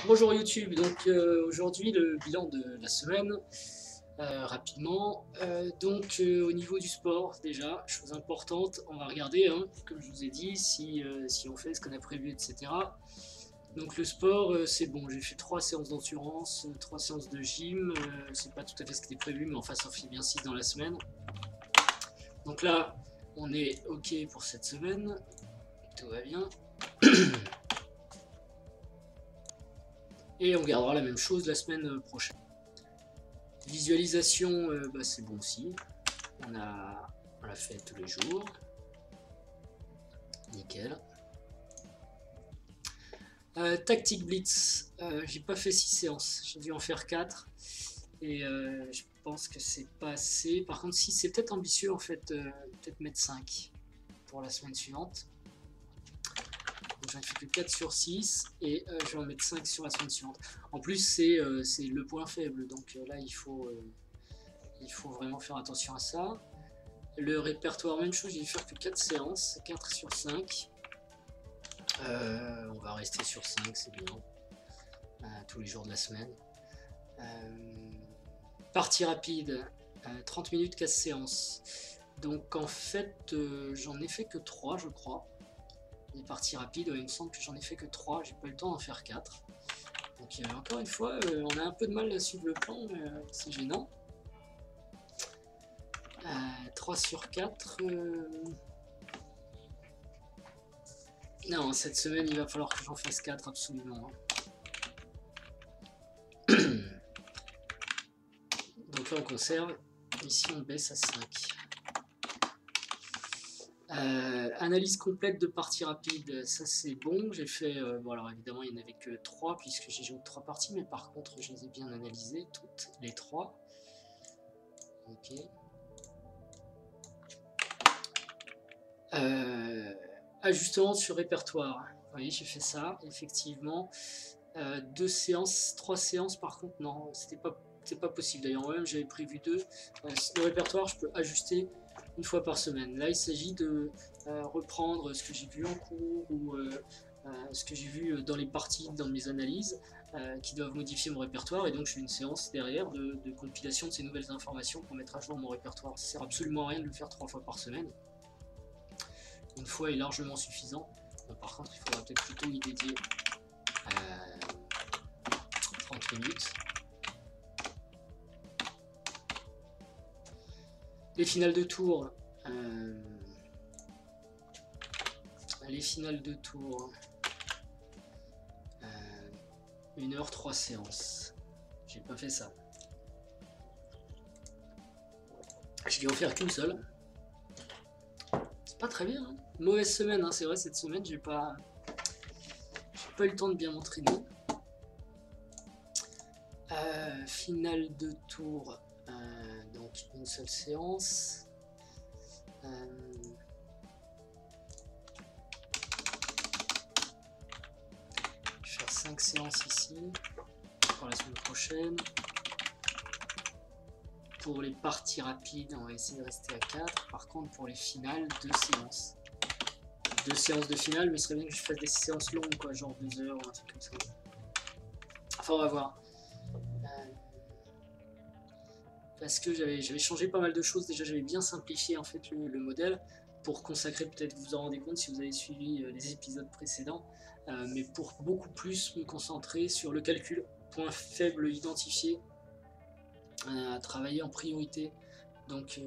Bonjour YouTube, donc aujourd'hui le bilan de la semaine, rapidement. Au niveau du sport, déjà, chose importante, on va regarder, hein, comme je vous ai dit, si on fait ce qu'on a prévu, etc. Donc le sport, c'est bon, j'ai fait 3 séances d'endurance, 3 séances de gym, c'est pas tout à fait ce qui était prévu, mais enfin ça fait bien 6 dans la semaine. Donc là, on est ok pour cette semaine, tout va bien. Et on gardera la même chose la semaine prochaine. Visualisation, c'est bon aussi. On l'a fait tous les jours. Nickel. Tactique Blitz, j'ai pas fait 6 séances, j'ai dû en faire 4. Et je pense que c'est pas assez. Par contre, si c'est peut-être ambitieux en fait, peut-être mettre 5 pour la semaine suivante. Donc j'en ai fait que 4 sur 6 et je vais en mettre 5 sur la semaine suivante. En plus, c'est le point faible, donc là il faut vraiment faire attention à ça. Le répertoire, même chose, j'ai dû faire que 4 séances, 4 sur 5. On va rester sur 5, c'est bien. Tous les jours de la semaine. Partie rapide, 30 minutes, 4 séances. Donc en fait, j'en ai fait que 3, je crois. Les parties rapides, il me semble que j'en ai fait que 3, j'ai pas eu le temps d'en faire 4. Donc encore une fois, on a un peu de mal à suivre le plan, c'est gênant. 3 sur 4. Non, cette semaine, il va falloir que j'en fasse 4, absolument. Donc là, on conserve. Ici, on baisse à 5. Analyse complète de parties rapides, ça c'est bon. J'ai fait, bon alors évidemment, il n'y en avait que 3 puisque j'ai joué 3 parties, mais par contre, je les ai bien analysées, toutes les 3. Ok. Ajustement sur répertoire. Vous voyez, j'ai fait ça, effectivement. 2 séances, 3 séances, par contre, non, c'est pas possible. D'ailleurs, moi-même, j'avais prévu 2. Le répertoire, je peux ajuster une fois par semaine. Là, il s'agit de reprendre ce que j'ai vu en cours ou ce que j'ai vu dans les parties, dans mes analyses, qui doivent modifier mon répertoire. Et donc, je fais une séance derrière de compilation de ces nouvelles informations pour mettre à jour mon répertoire. Ça sert absolument à rien de le faire 3 fois par semaine. Une fois est largement suffisant. Bon, par contre, il faudra peut-être plutôt y dédier 30 minutes. Les finales de tour. Les finales de tour. 1 heure, 3 séances. J'ai pas fait ça. Je vais en faire qu'une seule. C'est pas très bien. Hein. Mauvaise semaine, hein. C'est vrai, cette semaine, j'ai pas eu le temps de bien m'entraîner. Finale de tour. Donc une seule séance. Je vais faire 5 séances ici pour la semaine prochaine. Pour les parties rapides, on va essayer de rester à 4. Par contre, pour les finales, 2 séances. 2 séances de finale, mais il serait bien que je fasse des séances longues, quoi, genre 2 heures ou un truc comme ça. Enfin, on va voir. Parce que j'avais changé pas mal de choses. Déjà, j'avais bien simplifié en fait le modèle pour consacrer, peut-être vous en rendez compte si vous avez suivi les épisodes précédents, mais pour beaucoup plus me concentrer sur le calcul, point faible identifié, à travailler en priorité. Donc,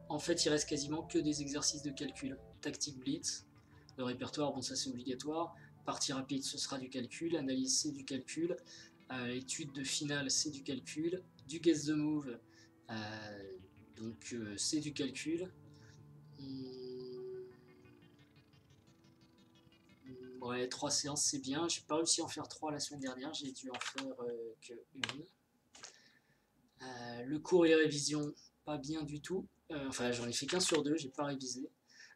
en fait, il reste quasiment que des exercices de calcul. Tactique blitz, le répertoire, bon ça c'est obligatoire. Partie rapide, ce sera du calcul. Analyse, c'est du calcul. Étude de finale, c'est du calcul. Du guess the move, c'est du calcul. Ouais, 3 séances c'est bien. J'ai pas réussi à en faire 3 la semaine dernière, j'ai dû en faire que 1. Le cours et les révisions, pas bien du tout. Enfin, j'en ai fait qu'un sur 2, j'ai pas révisé.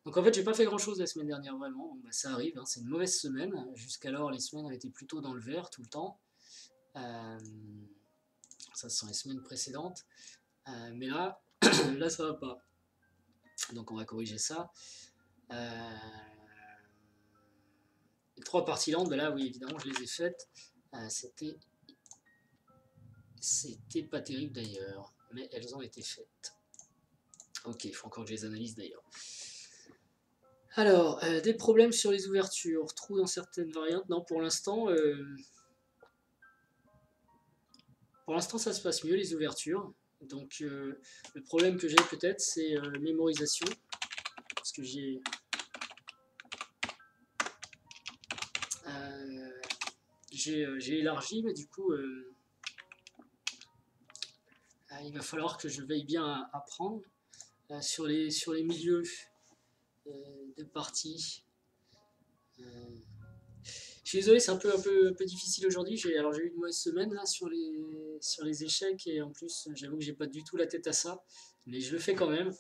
Donc en fait, j'ai pas fait grand chose la semaine dernière vraiment. Bon, bah, ça arrive, hein, c'est une mauvaise semaine. Jusqu'alors, les semaines ont été plutôt dans le vert tout le temps. Ça, ce sont les semaines précédentes. Mais là, là, ça va pas. Donc on va corriger ça. Les 3 parties lentes, ben là, oui, évidemment, je les ai faites. C'était pas terrible d'ailleurs, mais elles ont été faites. Ok, il faut encore que je les analyse d'ailleurs. Alors, des problèmes sur les ouvertures, trous dans certaines variantes. Non, pour l'instant, ça se passe mieux les ouvertures. Donc, le problème que j'ai peut-être, c'est mémorisation, parce que j'ai élargi, mais du coup, il va falloir que je veille bien à apprendre sur les milieux de partie. Je suis désolé, c'est un peu difficile aujourd'hui. J'ai eu une mauvaise semaine là sur les échecs et en plus, j'avoue que j'ai pas du tout la tête à ça, mais je le fais quand même.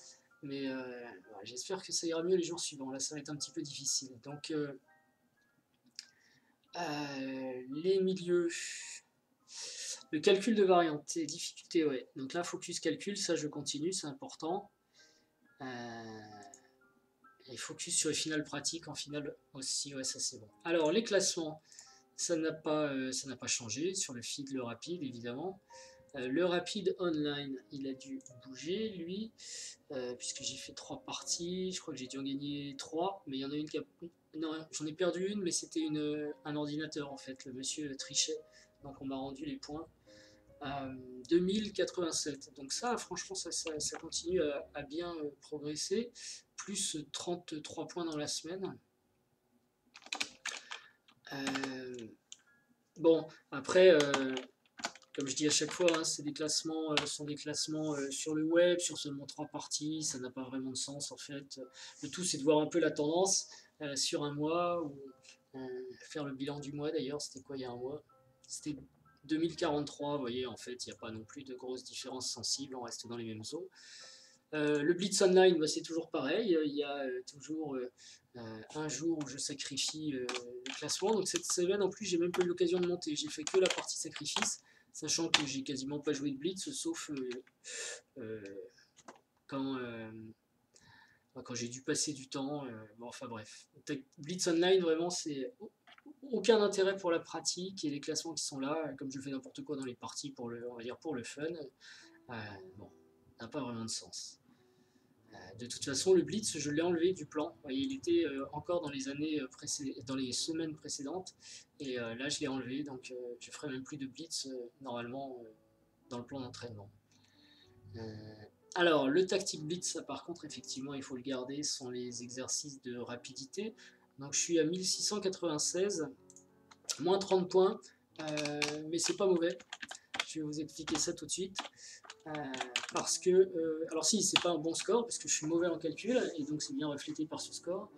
Mais voilà, j'espère que ça ira mieux les jours suivants. Là, ça va être un petit peu difficile. Donc, les milieux, le calcul de variantes et difficultés, ouais. Donc là, focus calcul, ça je continue, c'est important. Et focus sur les finales pratiques en finale aussi, ouais, ça c'est bon. Alors, les classements, ça n'a pas changé sur le feed, le rapide évidemment. Le rapide online, il a dû bouger lui, puisque j'ai fait 3 parties. Je crois que j'ai dû en gagner 3, mais il y en a une qui a. Non, j'en ai perdu une, mais c'était un ordinateur en fait. Le monsieur trichait, donc on m'a rendu les points. 2087. Donc ça, franchement, ça continue à bien progresser. Plus 33 points dans la semaine. Bon, après, comme je dis à chaque fois, hein, c'est des classements, sont des classements sur le web, sur seulement 3 parties, ça n'a pas vraiment de sens en fait. Le tout, c'est de voir un peu la tendance sur un mois, ou faire le bilan du mois d'ailleurs, c'était quoi il y a un mois? C'était 2043, vous voyez, en fait, il n'y a pas non plus de grosses différences sensibles, on reste dans les mêmes eaux. Le Blitz Online, bah, c'est toujours pareil, il y a toujours un jour où je sacrifie le classement, donc cette semaine en plus, j'ai même pas eu l'occasion de monter, j'ai fait que la partie sacrifice, sachant que j'ai quasiment pas joué de Blitz, sauf quand, quand j'ai dû passer du temps. Bon, enfin bref. Blitz Online, vraiment, c'est aucun intérêt pour la pratique et les classements qui sont là, comme je fais n'importe quoi dans les parties on va dire pour le fun. Bon, n'a pas vraiment de sens. De toute façon, le Blitz, je l'ai enlevé du plan. Il était encore dans les dans les semaines précédentes, et là, je l'ai enlevé, donc je ferai même plus de Blitz normalement dans le plan d'entraînement. Alors, le tactique blitz, ça, par contre, effectivement, il faut le garder, ce sont les exercices de rapidité. Donc, je suis à 1696, moins 30 points, mais c'est pas mauvais. Je vais vous expliquer ça tout de suite. Parce que, alors si, c'est pas un bon score, parce que je suis mauvais en calcul, et donc c'est bien reflété par ce score.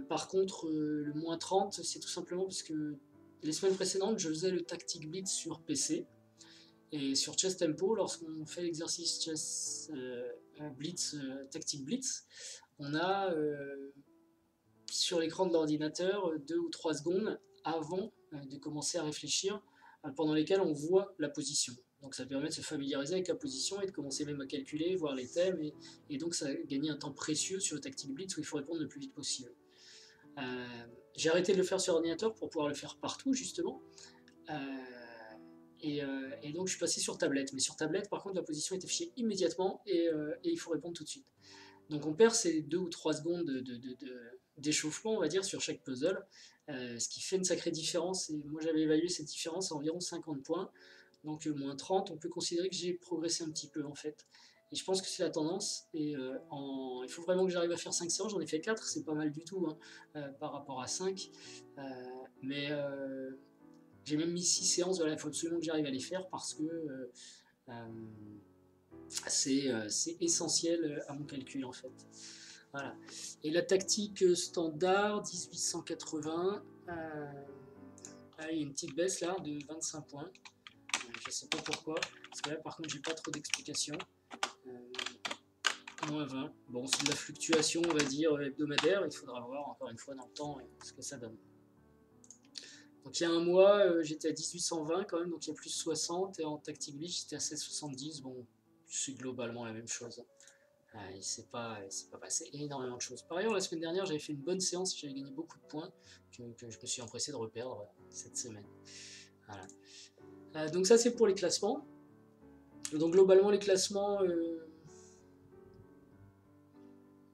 Par contre, le moins 30, c'est tout simplement parce que les semaines précédentes, je faisais le tactique blitz sur PC. Et sur Chess Tempo, lorsqu'on fait l'exercice Chess Blitz, Tactic Blitz, on a sur l'écran de l'ordinateur 2 ou 3 secondes avant de commencer à réfléchir, pendant lesquelles on voit la position. Donc ça permet de se familiariser avec la position et de commencer même à calculer, voir les thèmes, et donc ça gagner un temps précieux sur le Tactic Blitz où il faut répondre le plus vite possible. J'ai arrêté de le faire sur ordinateur pour pouvoir le faire partout justement. Et donc je suis passé sur tablette. Mais sur tablette, par contre, la position est affichée immédiatement et il faut répondre tout de suite. Donc on perd ces 2 ou 3 secondes d'échauffement, on va dire, sur chaque puzzle, ce qui fait une sacrée différence. Et moi j'avais évalué cette différence à environ 50 points. Donc moins 30, on peut considérer que j'ai progressé un petit peu en fait. Et je pense que c'est la tendance. Et il faut vraiment que j'arrive à faire 5 séances. J'en ai fait 4, c'est pas mal du tout hein, par rapport à 5. Mais j'ai même mis 6 séances, voilà, il faut absolument que j'arrive à les faire parce que c'est essentiel à mon calcul en fait. Voilà. Et la tactique standard, 1880, il y a une petite baisse là de 25 points. Je sais pas pourquoi, parce que là par contre j'ai pas trop d'explications. Moins 20. Bon, c'est de la fluctuation, on va dire, hebdomadaire. Il faudra voir encore une fois dans le temps ce que ça donne. Donc il y a un mois, j'étais à 1820 quand même, donc il y a plus 60, et en tactique blitz j'étais à 770, bon, c'est globalement la même chose. Il ne s'est pas passé énormément de choses. Par ailleurs, la semaine dernière, j'avais fait une bonne séance, j'avais gagné beaucoup de points, que je me suis empressé de reperdre cette semaine. Voilà. Donc ça c'est pour les classements. Donc globalement les classements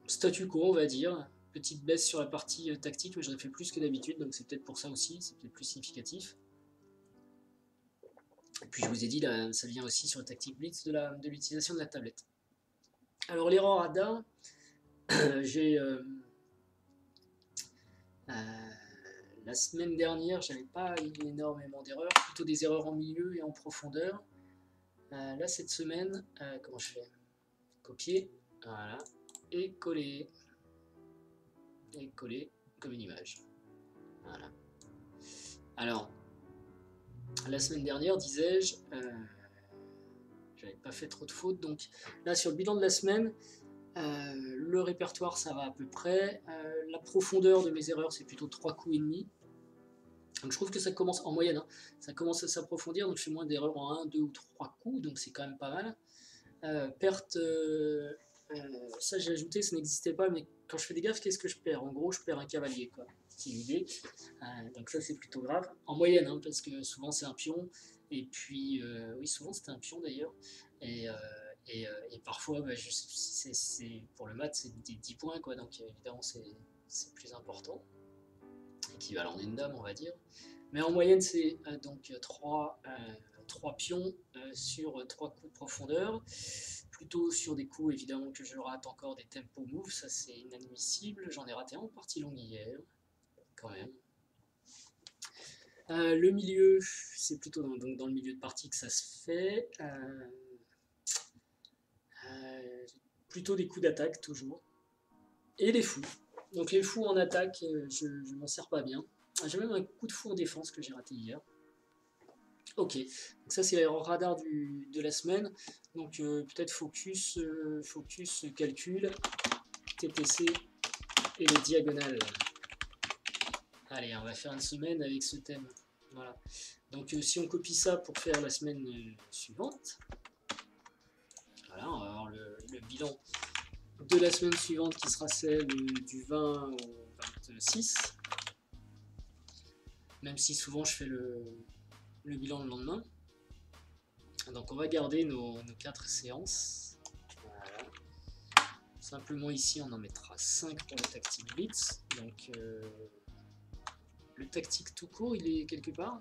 statu quo on va dire. Petite baisse sur la partie tactique, mais j'en ai fait plus que d'habitude, donc c'est peut-être pour ça aussi, c'est peut-être plus significatif. Et puis je vous ai dit, là, ça vient aussi sur le tactique blitz de l'utilisation de la tablette. Alors l'erreur radar, j'ai la semaine dernière, j'avais pas eu énormément d'erreurs, plutôt des erreurs en milieu et en profondeur. Là cette semaine, comment je fais? Copier, voilà, et coller comme une image. Voilà. Alors, la semaine dernière, disais-je, j'avais pas fait trop de fautes, donc là sur le bilan de la semaine, le répertoire ça va à peu près, la profondeur de mes erreurs c'est plutôt 3 coups et demi, donc je trouve que ça commence en moyenne, hein, ça commence à s'approfondir, donc je fais moins d'erreurs en 1, 2 ou 3 coups, donc c'est quand même pas mal. Perte, ça j'ai ajouté, ça n'existait pas, mais quand je fais des gaffes, qu'est-ce que je perds? En gros, je perds un cavalier, quoi. C'est l'idée. Donc ça c'est plutôt grave. En moyenne, hein, parce que souvent c'est un pion, et puis, oui, souvent c'était un pion d'ailleurs, et parfois, bah, pour le mat, c'est des 10 points, quoi, donc évidemment c'est plus important. Équivalent d'une dame, on va dire. Mais en moyenne, c'est donc 3 pions sur 3 coups de profondeur. Plutôt sur des coups, évidemment, que je rate encore des tempo moves, ça c'est inadmissible. J'en ai raté un en partie longue hier, quand même. Le milieu, c'est plutôt dans le milieu de partie que ça se fait. Plutôt des coups d'attaque, toujours. Et les fous. Donc les fous en attaque, je m'en sers pas bien. J'ai même un coup de fou en défense que j'ai raté hier. Ok, donc ça c'est l'erreur radar de la semaine. Donc peut-être focus, calcul, TTC et les diagonales. Allez, on va faire une semaine avec ce thème. Voilà. Donc si on copie ça pour faire la semaine suivante, voilà, on va avoir le bilan de la semaine suivante qui sera celle du 20 au 26. Même si souvent je fais le bilan le lendemain. Donc on va garder nos 4 séances. Voilà. Simplement ici on en mettra 5 pour le tactique blitz. Donc le tactique tout court il est quelque part.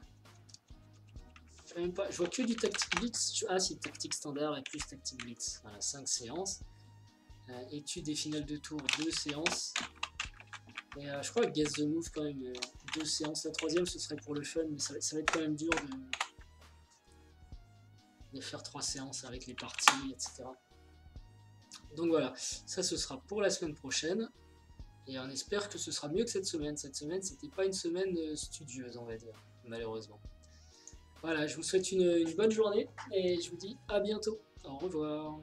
Je vois que du tactique blitz. Ah si, tactique standard et plus tactique blitz. Voilà, 5 séances. Étude des finales de tour, 2 séances. Et je crois que Guess the Move quand même 2 séances. La troisième ce serait pour le fun, mais ça va être quand même dur de faire 3 séances avec les parties, etc. Donc voilà, ça ce sera pour la semaine prochaine. Et on espère que ce sera mieux que cette semaine. Cette semaine, c'était pas une semaine studieuse, on va dire, malheureusement. Voilà, je vous souhaite une bonne journée et je vous dis à bientôt. Au revoir.